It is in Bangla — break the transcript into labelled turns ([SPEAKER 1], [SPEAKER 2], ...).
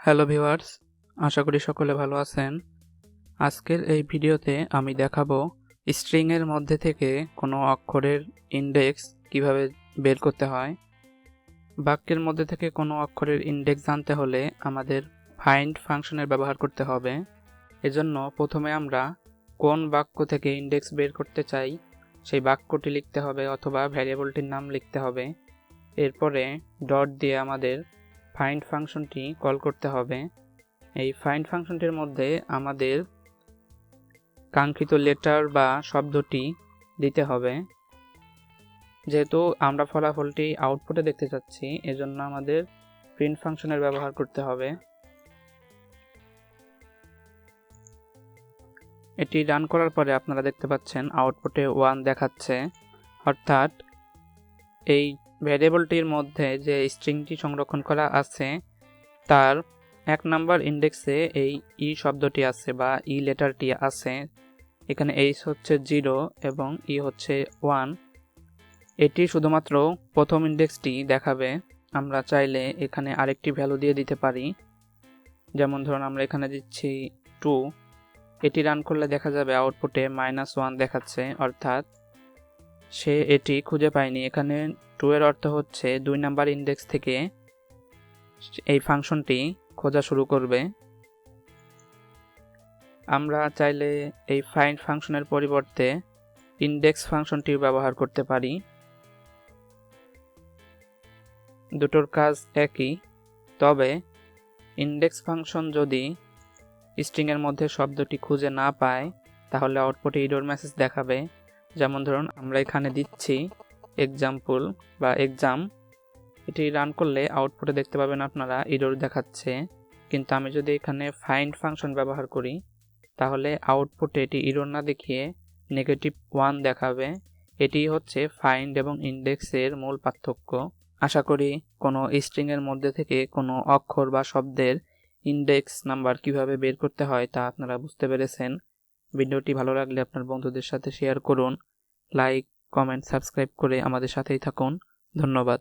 [SPEAKER 1] হ্যালো ভিউয়ার্স, আশা করি সকলে ভালো আছেন। আজকের এই ভিডিওতে আমি দেখাবো স্ট্রিং এর মধ্যে থেকে কোনো অক্ষরের ইনডেক্স কিভাবে বের করতে হয়। বাক্যের মধ্যে থেকে কোনো অক্ষরের ইনডেক্স জানতে হলে আমাদের ফাইন্ড ফাংশনের ব্যবহার করতে হবে। এজন্য প্রথমে আমরা কোন বাক্য থেকে ইনডেক্স বের করতে চাই সেই বাক্যটি লিখতে হবে অথবা ভ্যারিয়েবলটির নাম লিখতে হবে। এরপরে ডট দিয়ে আমাদের ফাইন্ড ফাংশনটি কল করতে হবে। এই ফাইন্ড ফাংশনটির মধ্যে আমাদের কাঙ্ক্ষিত লেটার বা শব্দটি দিতে হবে। যেহেতু আমরা ফলাফলটি আউটপুটে দেখতে চাচ্ছি, এজন্য আমাদের প্রিন্ট ফাংশনের ব্যবহার করতে হবে। এটি রান করার পরে আপনারা দেখতে পাচ্ছেন আউটপুটে 1 দেখাচ্ছে, অর্থাৎ এই ভ্যারিয়েবলটির মধ্যে যে স্ট্রিংটি সংরক্ষণ করা আছে তার 1 নাম্বার ইনডেক্সে এই ই শব্দটি আছে বা ই লেটারটি আছে। এখানে এইচ হচ্ছে 0 এবং ই হচ্ছে 1। এটি শুধুমাত্র প্রথম ইনডেক্সটি দেখাবে। আমরা চাইলে এখানে আরেকটি ভ্যালু দিয়ে দিতে পারি, যেমন ধরুন আমরা এখানে দিচ্ছি 2। এটি রান করলে দেখা যাবে আউটপুটে -1 দেখাচ্ছে, অর্থাৎ সে এটি খুঁজে পায়নি। এখানে 2 এর অর্থ হচ্ছে 2 নাম্বার ইনডেক্স থেকে এই ফাংশনটি খোঁজা শুরু করবে। আমরা চাইলে এই ফাইন্ড ফাংশনের পরিবর্তে ইনডেক্স ফাংশনটি ব্যবহার করতে পারি। দুটোর কাজ একই, তবে ইনডেক্স ফাংশন যদি স্ট্রিং এর মধ্যে শব্দটি খুঁজে না পায় তাহলে আউটপুটে এরর মেসেজ দেখাবে। যেমন ধরুন আমরা এখানে দিচ্ছি এক্সাম্পল বা এক্সাম। এটি রান করলে আউটপুটে দেখতে পাবেন আপনারা এরর দেখাচ্ছে, কিন্তু আমি যদি এখানে ফাইন্ড ফাংশন ব্যবহার করি তাহলে আউটপুটে এটি এরর না দেখিয়ে -1 দেখাবে। এটি হচ্ছে ফাইন্ড এবং ইনডেক্সের মূল পার্থক্য। আশা করি কোনো স্ট্রিং এর মধ্যে থেকে কোনো অক্ষর বা শব্দের ইনডেক্স নাম্বার কিভাবে বের করতে হয় তা আপনারা বুঝতে পেরেছেন। ভিডিওটি ভালো লাগলে আপনার বন্ধুদের সাথে শেয়ার করুন। লাইক, কমেন্ট, সাবস্ক্রাইব করে আমাদের সাথেই থাকুন। ধন্যবাদ।